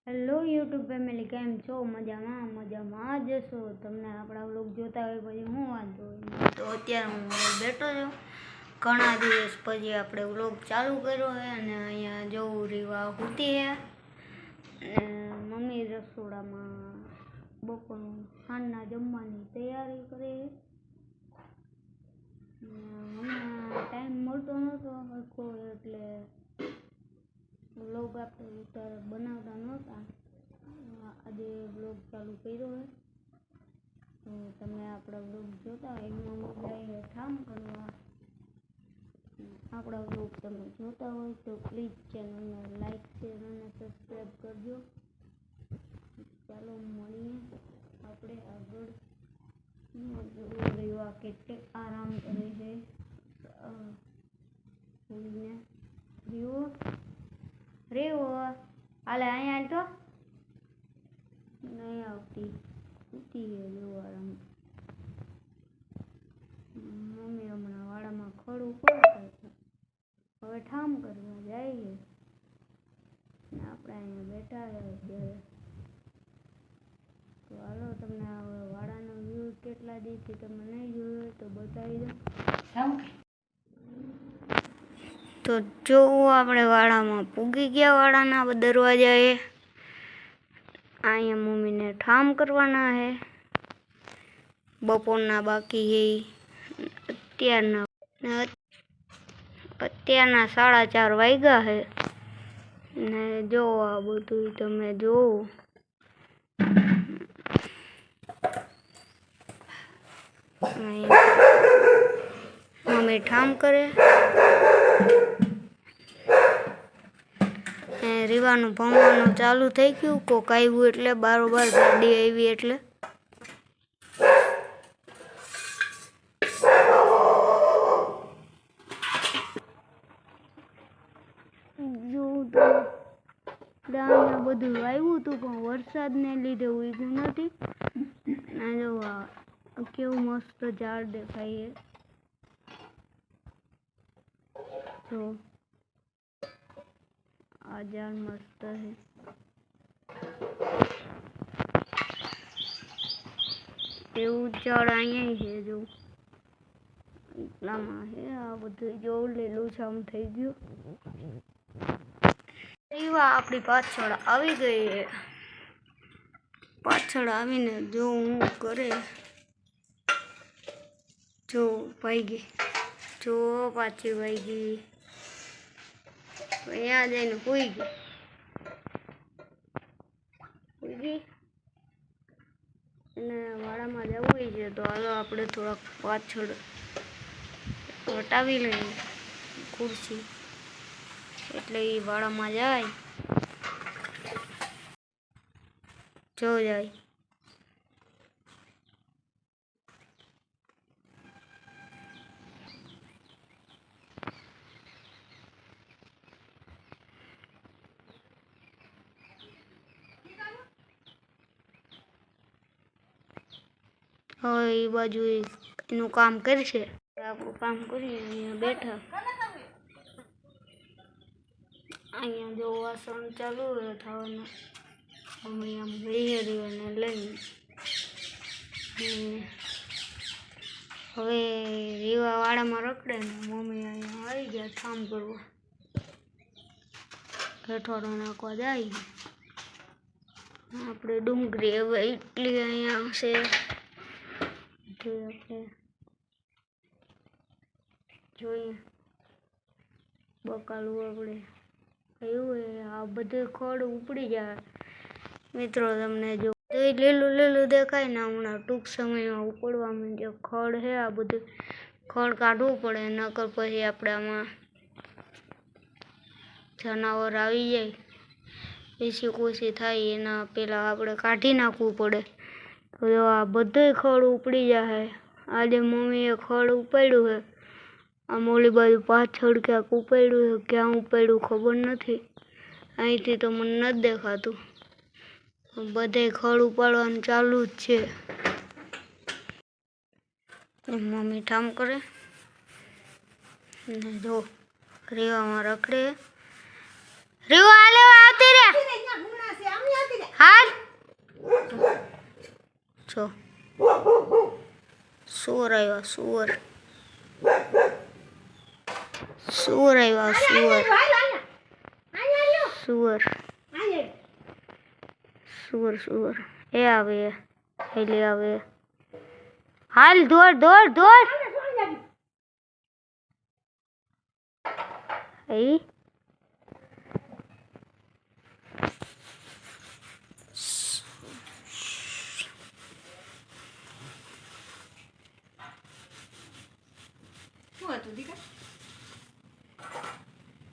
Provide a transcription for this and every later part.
Hello YouTube family, કેમ છો? મજામાં જ છો? તમને આપણા વ્લોગ જોતા હોય પછી હું વાંધો હોય? તો અત્યારે હું બેઠો છું. ઘણા દિવસ પછી આપણે વ્લોગ ચાલુ કર્યો છે અને અહીંયા જવું રીવા સૂતી છે અને મમ્મી રસોડામાં બપોરનું સાંજના જમવાની તૈયારી કરે છે. હમણાં ટાઈમ મળતો નહોતો સરખો એટલે વ્લોગ આપણે બનાવતા નહોતા. આજે વ્લોગ ચાલુ કર્યો છે તો તમે આપણા વ્લોગ જોતા હોય એમાં મજા ઠામ કરવા. આપણા વ્લોગ તમે જોતા હોય તો પ્લીઝ ચેનલને લાઈક શેર અને સબસ્ક્રાઈબ કરજો. ચાલો મળીએ આપણે આગળ. રેવા કેટલે આરામ કરે છે રેવો હાલે અહીંયા તો નહીં આવતી સૂતી છે આરામ. મમ્મી હમણાં વાડામાં ખડ ઉપાડતા હતા, હવે ઠામ કરવા જાય છે ને આપણે અહીંયા બેઠા છે અત્યારે. તો હાલો તમને વાડાનો વ્યૂ કેટલા દિવસથી તમે નહીં જોયો તો બતાવી દો. તો જો આપણે વાડામાં પૂગી ગયા, વાડાના દરવાજા એ અહીંયા મમ્મીને ઠામ કરવાના છે. બપોરના બાકી છે અત્યારના 4:30 વાગ્યા છે ને જો આ બધું તમે જોવો. મમ્મી ઠામ કરે. રીવાનું ભણવાનું ચાલુ થઈ ગયું. કોક આવ્યું એટલે બારોબાર ગાડી આવી એટલે જોવું તો દાણા બધું આવ્યું હતું પણ વરસાદને લીધે ઉગ્યું નથી. ના જો કેવું મસ્ત ઝાડ દેખાય છે. જો આ ઝાડ મસ્ત છે. એવું ઝાડ અહીંયા છે જો એટલામાં છે. આ બધું જો લીલુંછમ થઈ ગયું. એવા આપણી પાછળ આવી ગઈ છે. પાછળ આવીને જો હું કરે જો ભાગી, જો પાછી ભાગી અહીંયા જઈને પૂઈ ગઈ અને વાડામાં જવું છે. તો હાલો આપણે થોડાક પાછળ હટાવી લઈએ ખુરશી એટલે એ વાડામાં જાય. જો જાય હવે એ બાજુ એનું કામ કરશે. આપણું કામ કરીએ. અહીંયા બેઠા અહીંયા જો વાસણ ચાલુ હોય થવાનું. મમ્મી આમ રીને લઈને હવે રીવા વાડામાં રખડે ને મમ્મી અહીંયા આવી ગયા ઠામ કરવા. હેઠવાડો નાખવા જાય. આપણે ડુંગળી હવે એટલી અહીંયા છે આપણે જોઈએ. બકાલું આપણે એવું આ બધું ખડ ઉપડી જાય મિત્રો. તમને જો લીલું દેખાય ને હમણાં ટૂંક સમયમાં ઉપડવા માંડ્યો ખડ છે. આ બધું ખડ કાઢવું પડે નકર પછી આપણે આમાં જનાવર આવી જાય એસી કોસી થાય એના પેલા આપણે કાઢી નાખવું પડે. તો આ બધું ખડ ઉપડી જાય. આજે મમ્મીએ ખડ ઉપાડ્યું છે. આમ ઓલી બાજુ પાછળ ક્યાંક ઉપાડ્યું છે, ક્યાં ઉપાડ્યું ખબર નથી. અહીંથી તો મને નથી દેખાતું. બધે ખડ ઉપાડવાનું ચાલુ જ છે. મમ્મી ઠામ કરે ને જો રીવામાં રખડે. રીવા હાલે આવતી રે. જો સુર આવ્યા સુર સુર આવ્યા સુર સુર સુર એ આવે હેલી આવે હાલ દોડ દોડ દોડ એ શું હતું દીકા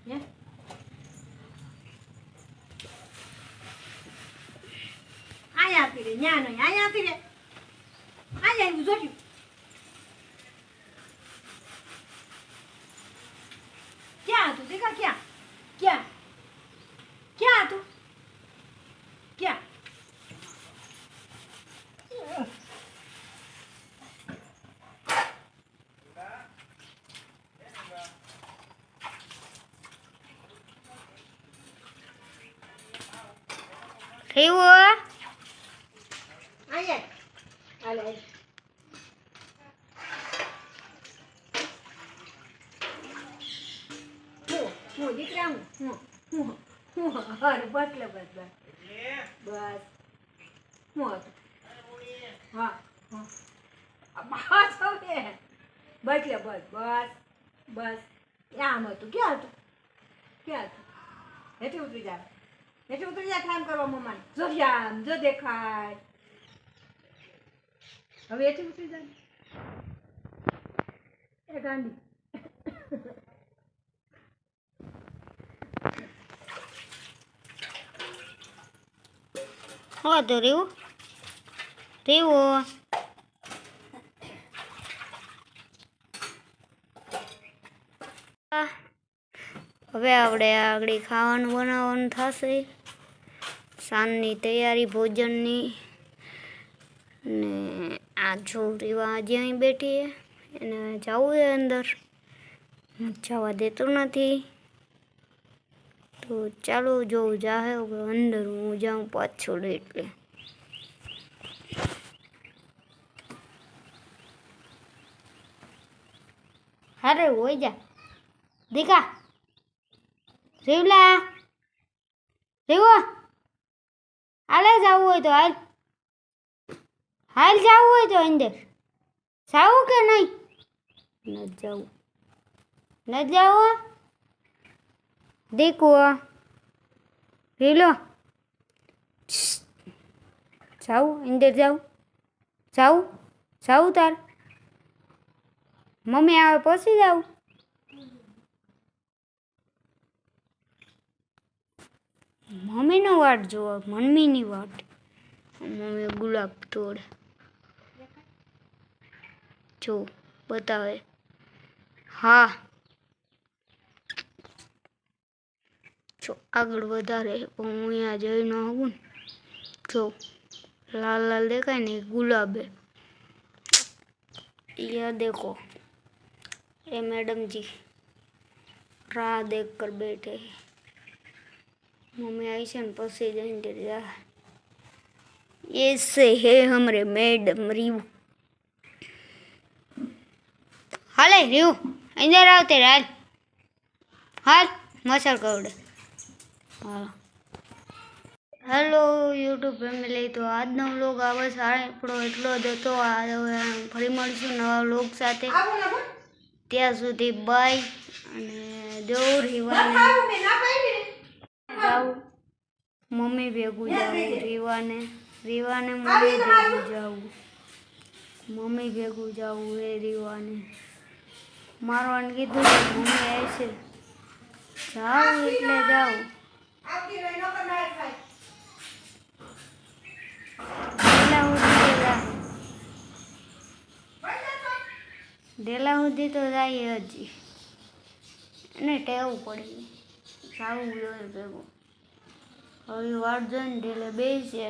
હે આયા આપી રે ન્યા નહીં આયા આપી રે આયા એવું જોડ્યું ક્યાં હતું દીકા ક્યાં ક્યાં ક્યાં હતું ક્યાં થયું આયા હાલે હું દીકરા હું હર બસ લે બસ બસ બસ હું હતું હા હા બસ હવે બસ લે બસ બસ બસ આમ હતું ક્યાં હતું ક્યાં હતું હેઠે ઉતરી જા હેઠે ઉતરી જા કામ કરવા મમ્માને જો આમ જો દેખાય હવે હેઠે ઉતરી જા એ ગાંધી હા તો રેવું રેવું હવે આપણે આગળ ખાવાનું બનાવવાનું થશે સાંજની તૈયારી ભોજનની ને આ છોકરી આજે અહીં બેઠી એને જવું છે અંદર જવા દેતો નથી તો ચાલો જોઉં જાહે અંદર હું જાઉં પાછળ એટલે હારે હોય જા દીકા રેવલા રેવો હાલે જવું હોય તો હાલ હાલ જવું હોય તો અંદર જાવું કે નહીં ન જવું ન જવું દેખો રેલો જાવું અંદર જાઉં જાઉં જાઉં તાર મમ્મી આવે પછી જાઉં મમ્મીનો વાટ જોવા મમ્મીની વાટ મમ્મી ગુલાબ તોડ જો બતાવે હા જો આગળ વધારે પણ હું અહીંયા જઈ ન આવું ને જો लाल लाल देखा है नहीं गुलाब है यह देखो ये मैडम जी राह देख कर बैठे हैं मम्मी आई से पसी जा ऐसे है हमारे मैडम रिव हाले रिव अंदर आवते हाल हाल मसाल कवड़े हाँ हेलो यूट्यूब फैमिली तो આજનો વ્લોગ આ બસ આપણો એટલો જ હતો હવે ફરી મળશું નવા વ્લોગ સાથે ત્યાં સુધી બાય અને દેવ રીવાને જાઉં મમ્મી ભેગું જાઉં રીવાને મમ્મી ભેગું જાઉં મમ્મી ભેગું જાઉં એ રીવાને મારવાને કીધું મમ્મી આવશે જાઉં એટલે જાઉં ડેલા સુધી તો જાય હજી એને ટેવું પડી સારું જોઈએ ભેગું હવે વાટ જોઈને ઢેલે બેસીએ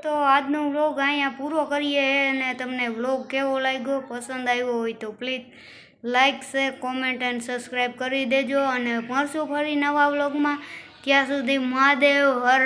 તો આજનો વ્લોગ અહીંયા પૂરો કરીએ અને તમને વ્લોગ કેવો લાગ્યો પસંદ આવ્યો હોય તો please like share comment and subscribe કરી દેજો અને મળશું ફરી નવા વ્લોગમાં ત્યાં સુધી મહાદેવ હર